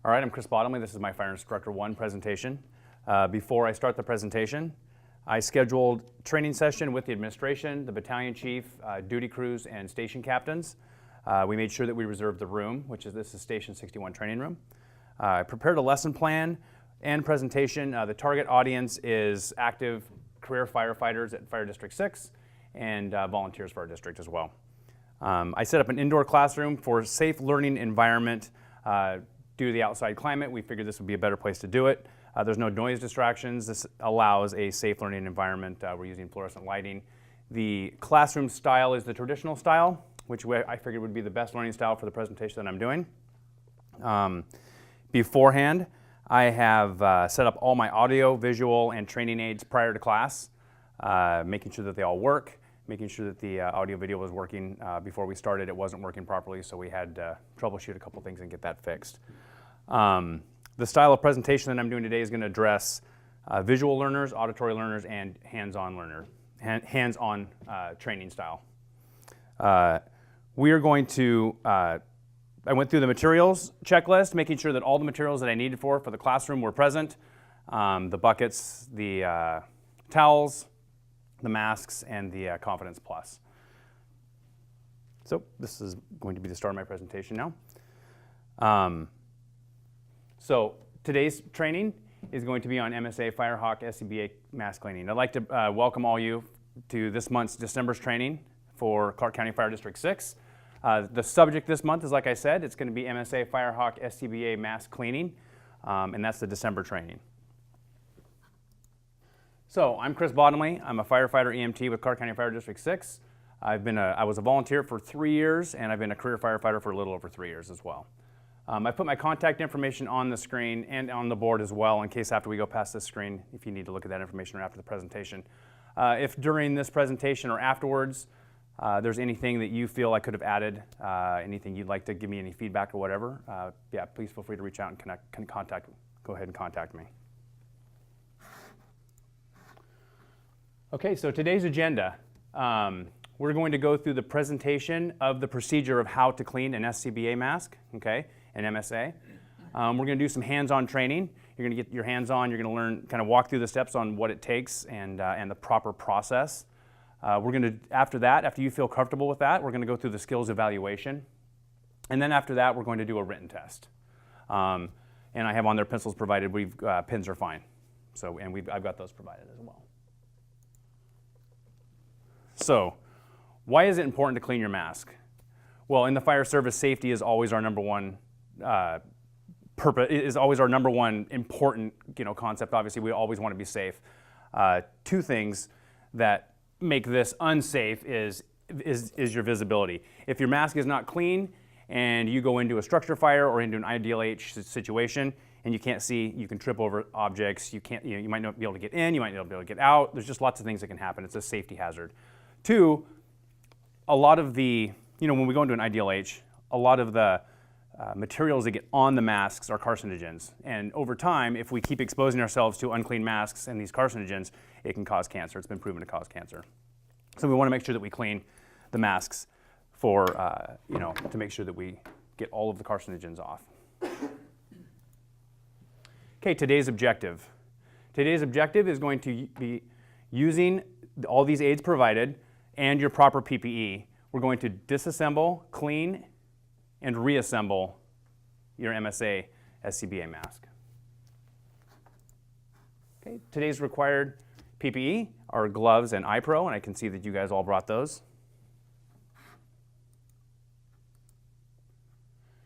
All right, I'm Chris Bottomley. This is my Fire Instructor 1 presentation. Before I start the presentation, I scheduled training session with the administration, the battalion chief, duty crews, and station captains. We made sure that we reserved the room, this is Station 61 training room. I prepared a lesson plan and presentation. The target audience is active career firefighters at Fire District 6 and volunteers for our district as well. I set up an indoor classroom for safe learning environment. Due to the outside climate, we figured this would be a better place to do it. There's no noise distractions. This allows a safe learning environment. We're using fluorescent lighting. The classroom style is the traditional style, which I figured would be the best learning style for the presentation that I'm doing. Beforehand, I have set up all my audio, visual, and training aids prior to class, making sure that they all work, making sure that the audio video was working. Before we started, it wasn't working properly, so we had to troubleshoot a couple things and get that fixed. The style of presentation that I'm doing today is going to address visual learners, auditory learners, and hands-on training style. We are going to, I went through the materials checklist, making sure that all the materials that I needed for the classroom were present. The buckets, the towels, the masks, and the Confidence Plus. So this is going to be the start of my presentation now. So today's training is going to be on MSA Firehawk SCBA mask cleaning. I'd like to welcome all you to this month's December's training for Clark County Fire District 6. The subject this month is, like I said, it's going to be MSA Firehawk SCBA mask cleaning, and that's the December training. So I'm Chris Bottomley. I'm a firefighter EMT with Clark County Fire District 6. I was a volunteer for 3 years, and I've been a career firefighter for a little over 3 years as well. I put my contact information on the screen and on the board as well in case after we go past this screen, if you need to look at that information or after the presentation. If during this presentation or afterwards there's anything that you feel I could have added, anything you'd like to give me any feedback or whatever, yeah, please feel free to reach out and go ahead and contact me. Okay, so today's agenda. We're going to go through the presentation of the procedure of how to clean an SCBA mask, okay, an MSA. We're going to do some hands-on training. You're going to get your hands on. You're going to learn, kind of walk through the steps on what it takes and the proper process. We're going to, after you feel comfortable with that, we're going to go through the skills evaluation. And then after that, we're going to do a written test. And I have on there pencils provided. Pens are fine. So, and I've got those provided as well. So, why is it important to clean your mask? Well, in the fire service, safety is always our number one purpose. Is always our number one important, concept. Obviously, we always want to be safe. Two things that make this unsafe is your visibility. If your mask is not clean and you go into a structure fire or into an IDLH situation and you can't see, you can trip over objects. You might not be able to get in. You might not be able to get out. There's just lots of things that can happen. It's a safety hazard. Two, a lot of the, when we go into an IDLH, a lot of the materials that get on the masks are carcinogens. And over time, if we keep exposing ourselves to unclean masks and these carcinogens, it can cause cancer. It's been proven to cause cancer. So we want to make sure that we clean the masks for, to make sure that we get all of the carcinogens off. Okay, today's objective. Today's objective is going to be using all these aids provided and your proper PPE. We're going to disassemble, clean, and reassemble your MSA SCBA mask. Okay, today's required PPE are gloves and iPro, and I can see that you guys all brought those.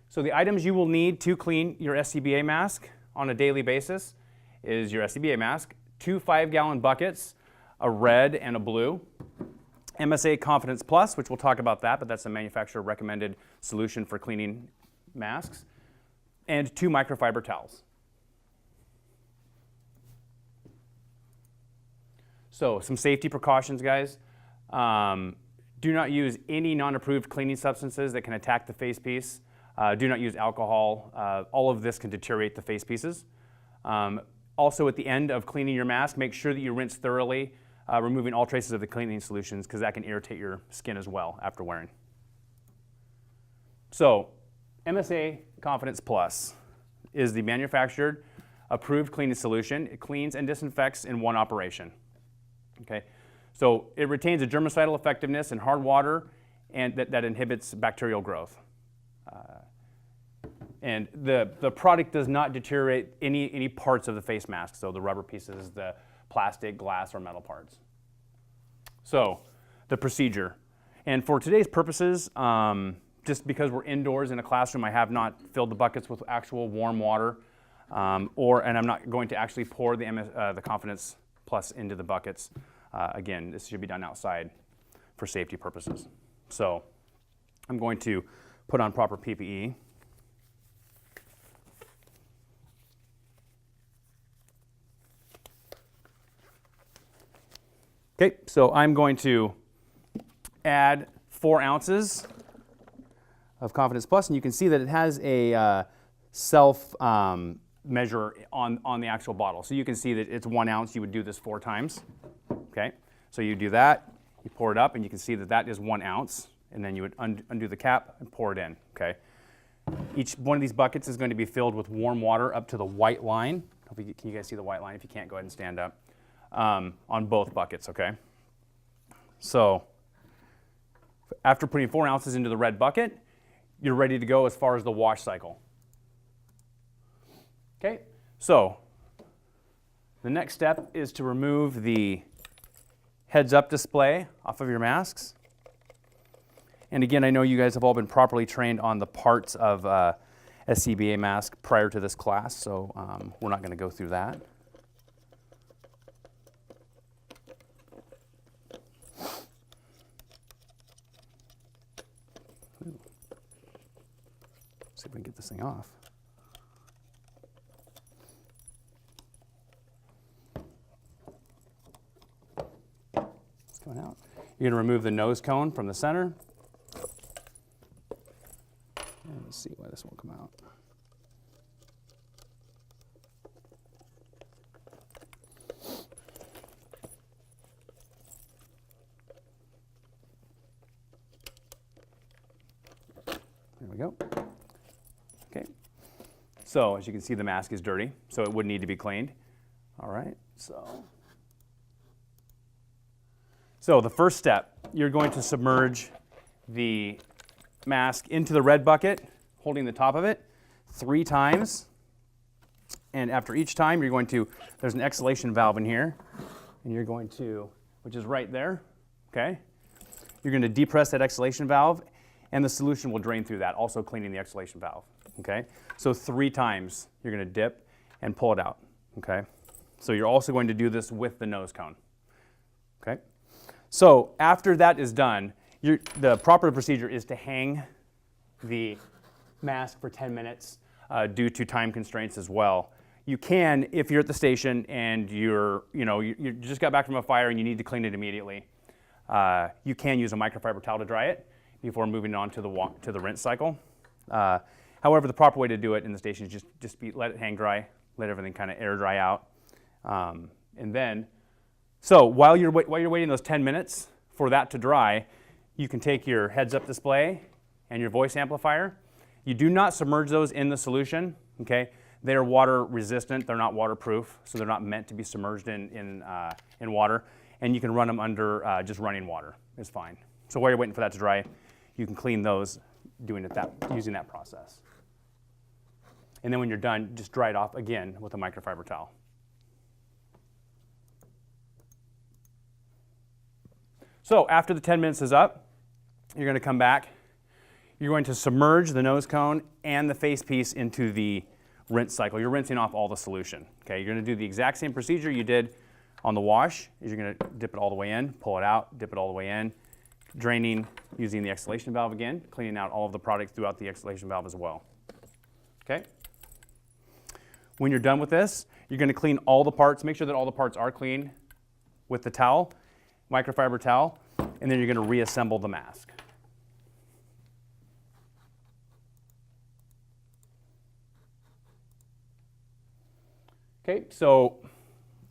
So the items you will need to clean your SCBA mask on a daily basis is your SCBA mask, 2 5-gallon buckets, a red and a blue, MSA Confidence Plus, which we'll talk about that, but that's a manufacturer recommended solution for cleaning masks, and 2 microfiber towels. So some safety precautions, guys. Do not use any non-approved cleaning substances that can attack the face piece. Do not use alcohol. All of this can deteriorate the face pieces. Also, at the end of cleaning your mask, make sure that you rinse thoroughly, removing all traces of the cleaning solutions, because that can irritate your skin as well after wearing. So, MSA Confidence Plus. is the manufactured approved cleaning solution. It cleans and disinfects in one operation. Okay, so it retains a germicidal effectiveness in hard water and that inhibits bacterial growth. And the product does not deteriorate any parts of the face mask, so the rubber pieces, the plastic, glass, or metal parts. So the procedure. And for today's purposes, just because we're indoors in a classroom, I have not filled the buckets with actual warm water, and I'm not going to actually pour the Confidence Plus into the buckets. Again, this should be done outside for safety purposes. So I'm going to put on proper PPE. Okay, so I'm going to add 4 ounces of Confidence Plus, and you can see that it has a self measure on the actual bottle. So you can see that it's 1 ounce. You would do this 4 times. Okay, so you do that, you pour it up, and you can see that that is 1 ounce, and then you would undo the cap and pour it in. Okay, each one of these buckets is going to be filled with warm water up to the white line. Can you guys see the white line? If you can't, go ahead and stand up. On both buckets, okay? So after putting 4 ounces into the red bucket, you're ready to go as far as the wash cycle. Okay, so the next step is to remove the heads-up display off of your masks. And again, I know you guys have all been properly trained on the parts of SCBA mask prior to this class, so we're not going to go through that. See if we can get this thing off. It's coming out. You're going to remove the nose cone from the center. And let's see why this won't come out. There we go. Okay, so as you can see, the mask is dirty, so it would need to be cleaned. All right, so the first step, you're going to submerge the mask into the red bucket, holding the top of it 3 times. And after each time, you're going to, there's an exhalation valve in here, and you're going to, which is right there, okay? You're going to depress that exhalation valve, and the solution will drain through that, also cleaning the exhalation valve. Okay, so 3 times you're going to dip and pull it out. Okay, so you're also going to do this with the nose cone. Okay, so after that is done, the proper procedure is to hang the mask for 10 minutes due to time constraints as well. You can, if you're at the station and you just got back from a fire and you need to clean it immediately, you can use a microfiber towel to dry it before moving on to the rinse cycle. However, the proper way to do it in the station is just let it hang dry, let everything kind of air dry out, and then, so while you're waiting those 10 minutes for that to dry, you can take your heads-up display and your voice amplifier. You do not submerge those in the solution. Okay, they are water resistant. They're not waterproof, so they're not meant to be submerged in water. And you can run them under just running water. It's fine. So while you're waiting for that to dry, you can clean those using that process. And then when you're done, just dry it off again with a microfiber towel. So after the 10 minutes is up, you're going to come back. You're going to submerge the nose cone and the face piece into the rinse cycle. You're rinsing off all the solution. Okay, you're going to do the exact same procedure you did on the wash. You're going to dip it all the way in, pull it out, dip it all the way in, draining using the exhalation valve again, cleaning out all of the product throughout the exhalation valve as well. Okay. When you're done with this, you're going to clean all the parts. Make sure that all the parts are clean with the towel, microfiber towel, and then you're going to reassemble the mask. Okay, so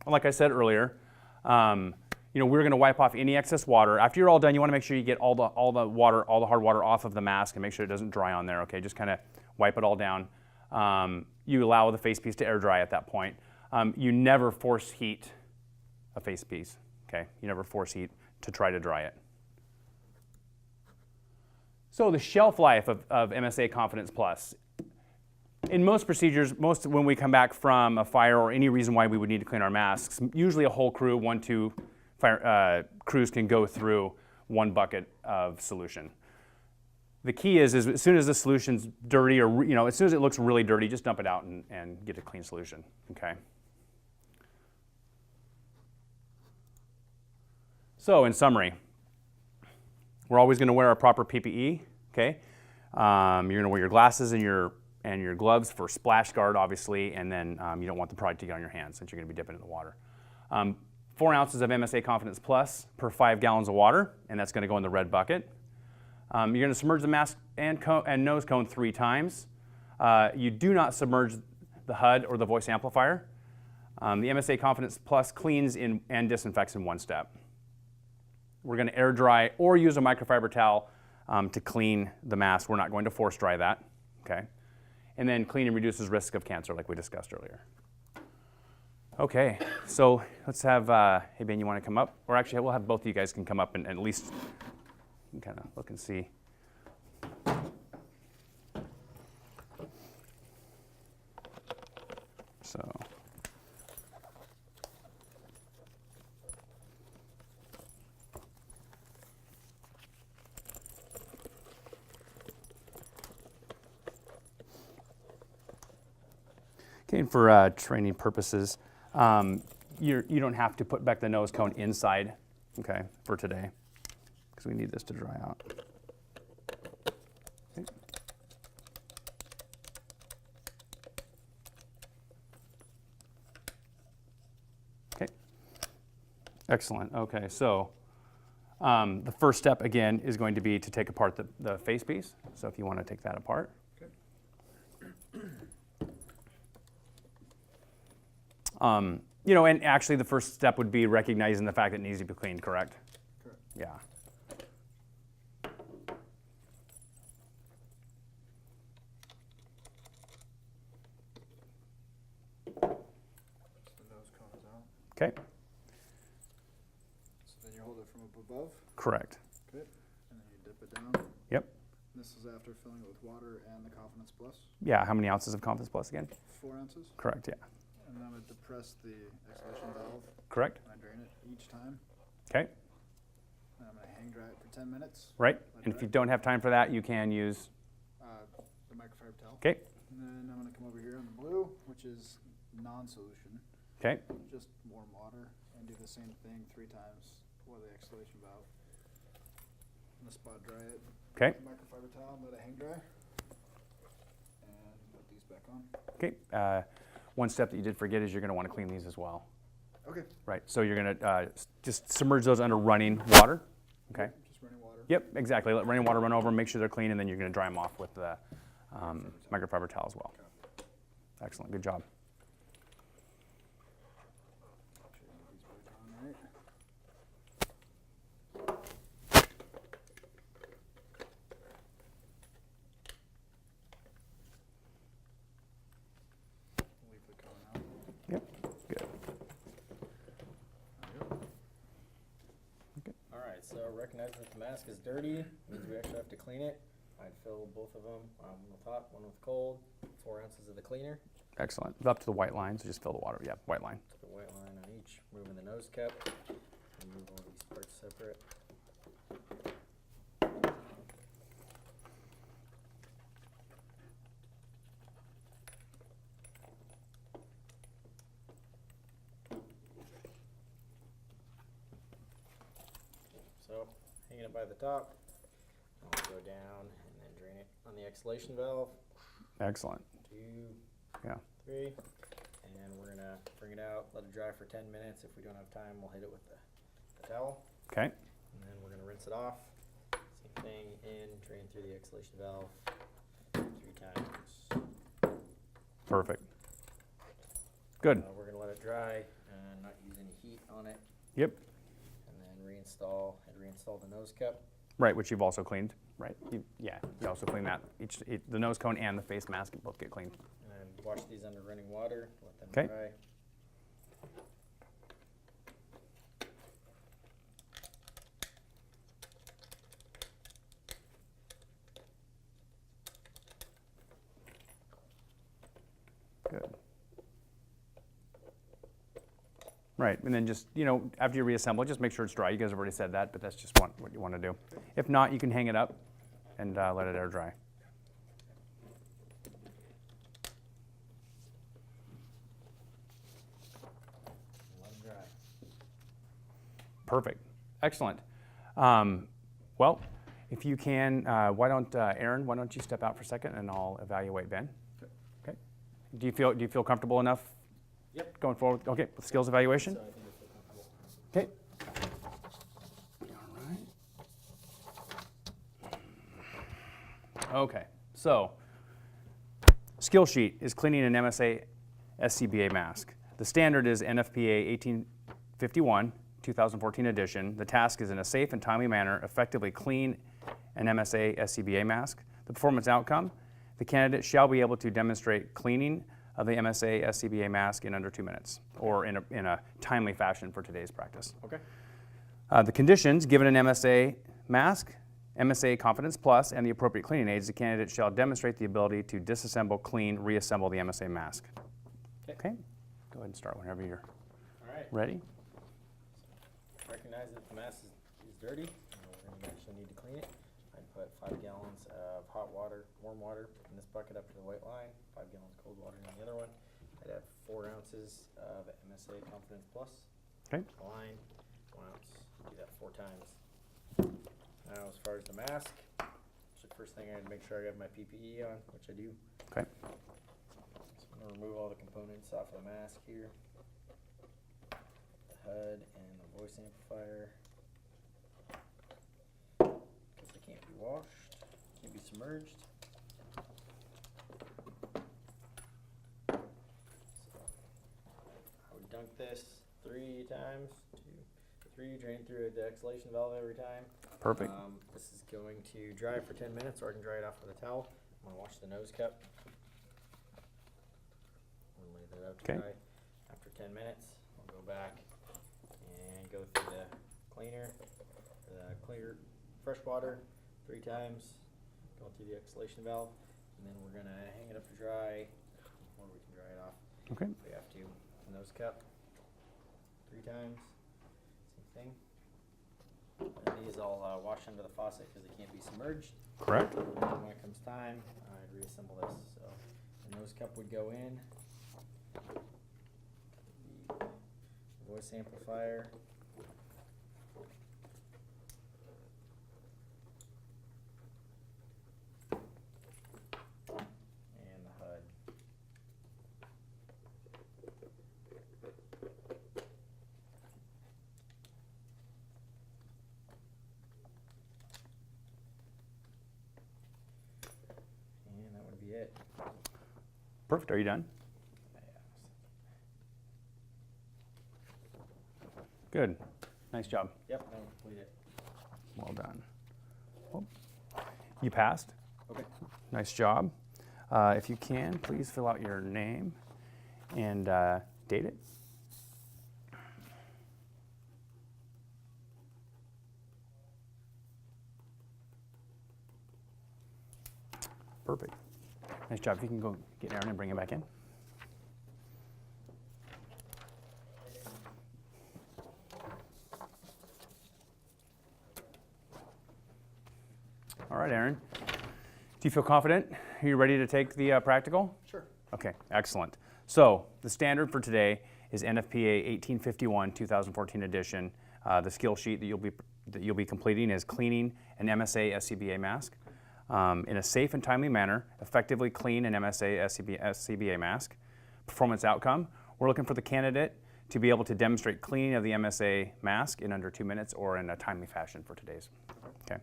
like I said earlier, we're going to wipe off any excess water. After you're all done, you want to make sure you get all the water, all the hard water off of the mask and make sure it doesn't dry on there. Okay, just kind of wipe it all down. you allow the face piece to air dry at that point. You never force heat a face piece, okay? You never force heat to try to dry it. So the shelf life of MSA Confidence Plus. In most procedures, when we come back from a fire or any reason why we would need to clean our masks, usually a whole crew, 1-2 crews can go through 1 bucket of solution. The key is as soon as the solution's dirty or as soon as it looks really dirty, just dump it out and get a clean solution, okay? So in summary, we're always going to wear our proper PPE, okay? You're going to wear your glasses and your gloves for splash guard, obviously, and then you don't want the product to get on your hands since you're going to be dipping in the water. 4 ounces of MSA Confidence Plus per 5 gallons of water, and that's going to go in the red bucket. You're going to submerge the mask and nose cone 3 times. You do not submerge the HUD or the voice amplifier. The MSA Confidence Plus cleans and disinfects in 1 step. We're going to air dry or use a microfiber towel to clean the mask. We're not going to force dry that, okay? And then cleaning reduces risk of cancer like we discussed earlier. Okay, so let's have, hey Ben, you want to come up? Or actually, we'll have both of you guys can come up and at least kind of look and see. So. Okay, and for training purposes, you don't have to put back the nose cone inside, okay, for today, because we need this to dry out. Okay. Okay. Excellent. Okay, so the first step again is going to be to take apart the face piece. So if you want to take that apart. And actually the first step would be recognizing the fact that it needs to be cleaned, correct? Correct. Yeah. So the nose cone is out. Okay. So then you hold it from up above. Correct. Good. And then you dip it down. Yep. And this is after filling it with water and the Confidence Plus. Yeah, how many ounces of Confidence Plus again? 4 ounces. Correct, yeah. And then I'm going to depress the exhalation valve. Correct. And I drain it each time. Okay. And I'm going to hang dry it for 10 minutes. Right. And if you don't have time for that, you can use the microfiber towel. Okay. And then I'm going to come over here on the blue, which is non-solution. Okay. Just warm water and do the same thing 3 times for the exhalation valve. I'm going to spot dry it. Okay. Microfiber towel, let it hang dry. And put these back on. Okay. One step that you did forget is you're going to want to clean these as well. Okay. Right. So you're going to just submerge those under running water. Okay. Just running water. Yep, exactly. Let running water run over, make sure they're clean, and then you're going to dry them off with the microfiber towel as well. Okay. Excellent. Good job. Make sure you get these back on, right? Leave the cone out. Yep. Good. Okay. All right, so recognizing that the mask is dirty means we actually have to clean it. I'd fill both of them, one with hot, one with cold, 4 ounces of the cleaner. Excellent. Up to the white line, so just fill the water. Yeah, white line. Put a white line on each, moving the nose cap, remove all these parts separate. So, hanging it by the top, I'll go down and then drain it on the exhalation valve. Excellent. 2, Yeah. 3, and we're gonna bring it out, let it dry for 10 minutes. If we don't have time, we'll hit it with the towel. Okay. And then we're gonna rinse it off. Same thing, in, drain through the exhalation valve 3 times. Perfect. Good. We're gonna let it dry and not use any heat on it. Yep. And then reinstall the nose cap. Right, which you've also cleaned. Right. You also clean that. The nose cone and the face mask both get cleaned. And wash these under running water, let them Okay. dry. Good. Right, and then just, you know, after you reassemble, just make sure it's dry. You guys have already said that, but that's just what you want to do. If not, you can hang it up and let it air dry. Let them dry. Perfect. Excellent. Well, if you can, why don't Aaron? Why don't you step out for a second, and I'll evaluate Ben. Okay. Do you feel comfortable enough? Yep. Going forward. Okay. With skills evaluation. So I think I feel comfortable. Okay. All right. Okay. So, skill sheet is cleaning an MSA SCBA mask. The standard is NFPA 1851, 2014 edition. The task is in a safe and timely manner, effectively clean an MSA SCBA mask. The performance outcome, the candidate shall be able to demonstrate cleaning of the MSA SCBA mask in under 2 minutes, or in a timely fashion for today's practice. Okay. The conditions, given an MSA mask, MSA Confidence Plus, and the appropriate cleaning aids, the candidate shall demonstrate the ability to disassemble, clean, reassemble the MSA mask. Okay. Go ahead and start whenever you're All right. ready. Recognize that the mask is dirty. We're going to actually need to clean it. I'd put 5 gallons of hot water, warm water in this bucket up to the white line, 5 gallons cold water in the other one. I'd have 4 ounces of MSA Confidence Plus. Okay. Line, 1 ounce. Do that 4 times. Now, as far as the mask, so the first thing I had to make sure I have my PPE on, which I do. Okay. So I'm going to remove all the components off of the mask here. The HUD and the voice amplifier. Because they can't be washed, can't be submerged. So I would dunk this 3 times, 2, 3, drain through the exhalation valve every time. Perfect. This is going to dry for 10 minutes, or I can dry it off with a towel. I'm going to wash the nose cup. And lay that out to Okay. dry. After 10 minutes, I'll go back and go through the cleaner, fresh water 3 times, going through the exhalation valve, and then we're going to hang it up to dry, or we can dry it off. Okay. If we have to. Nose cup 3 times, same thing. And these I'll wash under the faucet because they can't be submerged. Correct. And then when it comes time, I'd reassemble this. So the nose cup would go in. The voice amplifier. And the HUD. And that would be it. Perfect. Are you done? Good. Nice job. Yep, that would complete it. Well done. Oh. You passed. Okay. Nice job. If you can, please fill out your name and date it. Perfect. Nice job. If you can go get Aaron and bring him back in. All right, Aaron. Do you feel confident? Are you ready to take the practical? Sure. Okay, excellent. So the standard for today is NFPA 1851, 2014 edition. The skill sheet that you'll be completing is cleaning an MSA SCBA mask. In a safe and timely manner, effectively clean an MSA SCBA mask. Performance outcome, we're looking for the candidate to be able to demonstrate cleaning of the MSA mask in under 2 minutes or in a timely fashion for today's. Okay.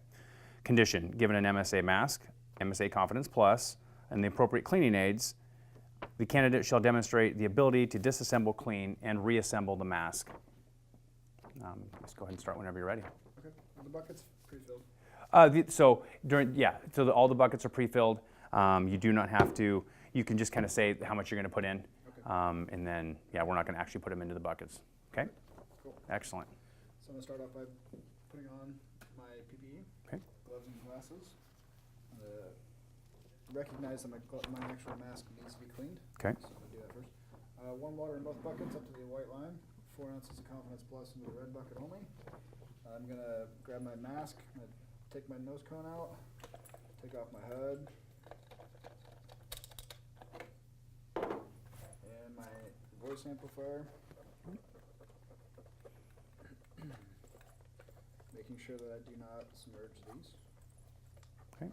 Condition, given an MSA mask, MSA Confidence Plus, and the appropriate cleaning aids, the candidate shall demonstrate the ability to disassemble, clean, and reassemble the mask. Let's go ahead and start whenever you're ready. Okay. Are the buckets pre-filled? So all the buckets are pre-filled. You you can just kind of say how much you're going to put in, Okay. and then yeah, we're not going to actually put them into the buckets. Okay. Cool. Excellent. So I'm gonna start off by putting on my PPE, Okay. gloves and glasses. Recognize that my actual mask needs to be cleaned. Okay. So I'm gonna do that first. Warm water in both buckets up to the white line. 4 ounces of Confidence Plus into the red bucket only. I'm gonna grab my mask. I'm gonna take my nose cone out. Take off my hood. And my voice amplifier. Making sure that I do not submerge these. Okay.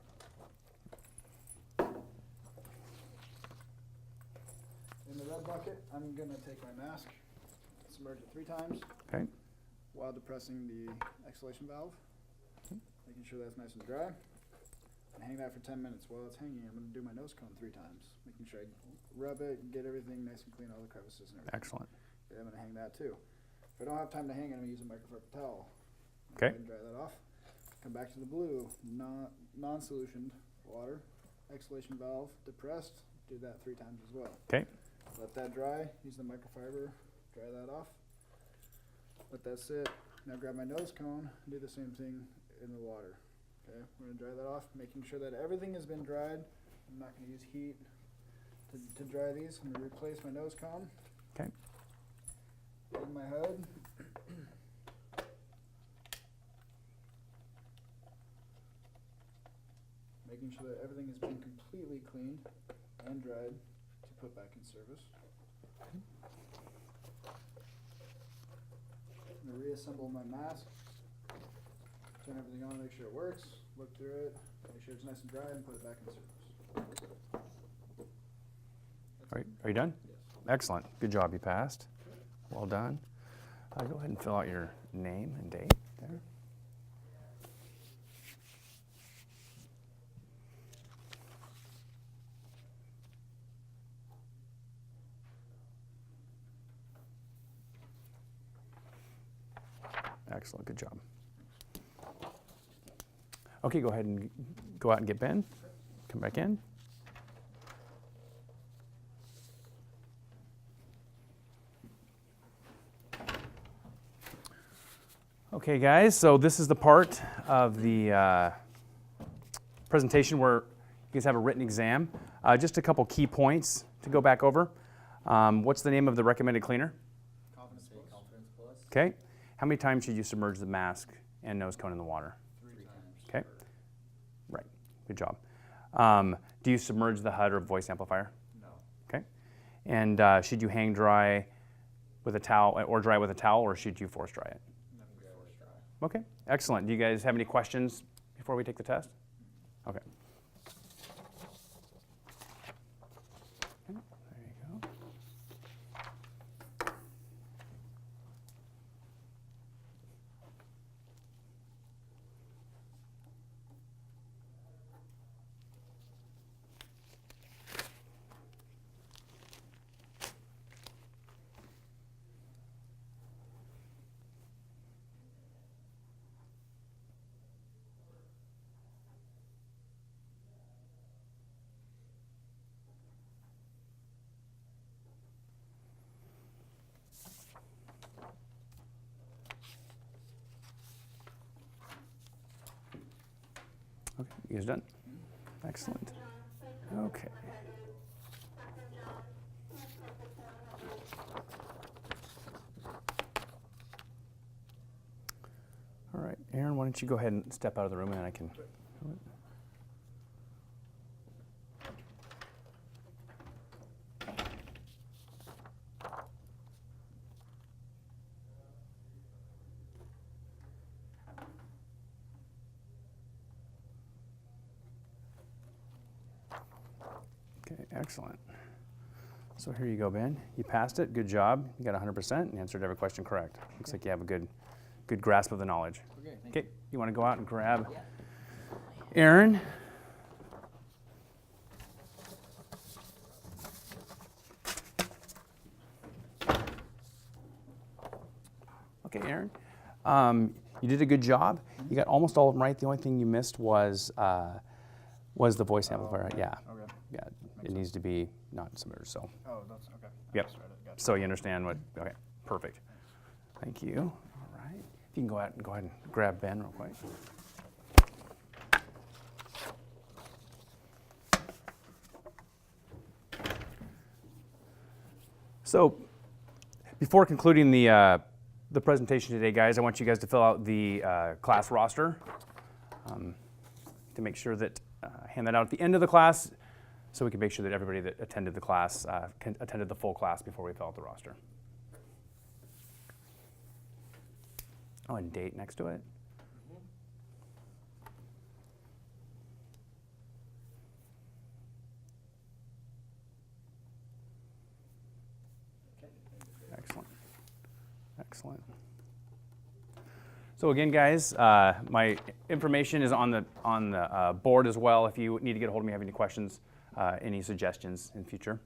In the red bucket, I'm gonna take my mask, submerge it 3 times Okay. while depressing the exhalation valve, making sure that's nice and dry. And hang that for 10 minutes. While it's hanging, I'm gonna do my nose cone 3 times, making sure I rub it, get everything nice and clean, all the crevices and everything. Excellent. Okay, I'm gonna hang that too. If I don't have time to hang it, I'm gonna use a microfiber towel. Okay. Go ahead and dry that off. Come back to the blue, non-solutioned water, exhalation valve, depressed, do that 3 times as well. Okay. Let that dry, use the microfiber, dry that off. Let that sit. Now grab my nose cone, do the same thing in the water. Okay, we're gonna dry that off, making sure that everything has been dried. I'm not gonna use heat to dry these. I'm gonna replace my nose cone. Okay. In my hood. Making sure that everything has been completely cleaned and dried to put back in service. I'm gonna reassemble my mask. Turn everything on, make sure it works. Look through it, make sure it's nice and dry, and put it back in service. Are you done? Yes. Excellent. Good job. You passed. Well done. Go ahead and fill out your name and date there. Excellent. Good job. Okay, go ahead and go out and get Ben. Come back in. Okay, guys, so this is the part of the presentation where you guys have a written exam. Just a couple key points to go back over. What's the name of the recommended cleaner? Confidence Plus. Confidence Plus. Okay. How many times should you submerge the mask and nose cone in the water? 3 times. Okay. Right. Good job. Do you submerge the HUD or voice amplifier? No. Okay. And should you hang dry with a towel or dry with a towel, or should you force dry it? Okay, excellent. Do you guys have any questions before we take the test? Okay. There you go. Okay, you guys done? Excellent. Okay. All right, Aaron, why don't you go ahead and step out of the room and then I can. Okay, excellent. So here you go, Ben. You passed it. Good job. You got 100% and answered every question correct. Looks like you have a good grasp of the knowledge. Okay, thank Okay, you want to go out and grab Aaron? Okay, Aaron. You did a good job. You got almost all of them right. The only thing you missed was the voice amplifier. okay. Yeah. Okay. Yeah. it needs to be not submerged, so. Oh, that's, okay. I Yep. misread it. Gotcha. So you understand what, okay, perfect. Thank you. All right. If you can go ahead and grab Ben real quick. So before concluding the presentation today, guys, I want you guys to fill out the class roster to make sure that, hand that out at the end of the class so we can make sure that everybody that attended the class, attended the full class before we fill out the roster. Oh, and date next to it. Excellent. Excellent. So again, guys, my information is on the board as well. If you need to get a hold of me, have any questions, any suggestions in future,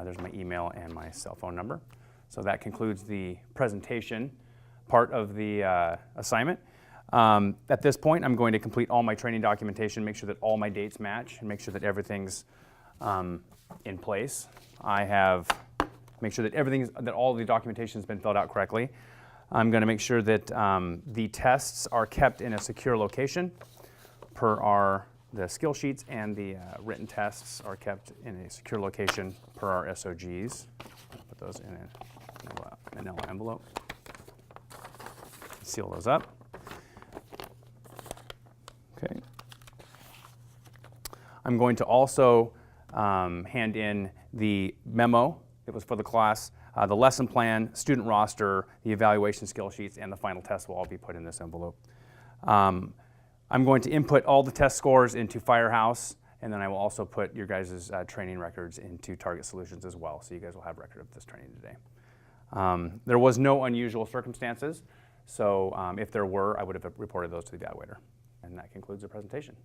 there's my email and my cell phone number. So that concludes the presentation part of the assignment. At this point, I'm going to complete all my training documentation, make sure that all my dates match, and make sure that everything's in place. I have make sure that all the documentation has been filled out correctly. I'm going to make sure that the tests are kept in a secure location per the skill sheets, and the written tests are kept in a secure location per our SOGs. I'll put those in a manila envelope. Seal those up. Okay. I'm going to also hand in the memo. It was for the class, the lesson plan, student roster, the evaluation skill sheets, and the final test will all be put in this envelope. I'm going to input all the test scores into Firehouse, and then I will also put your guys' training records into Target Solutions as well, so you guys will have record of this training today. There was no unusual circumstances, so if there were, I would have reported those to the evaluator. And that concludes the presentation.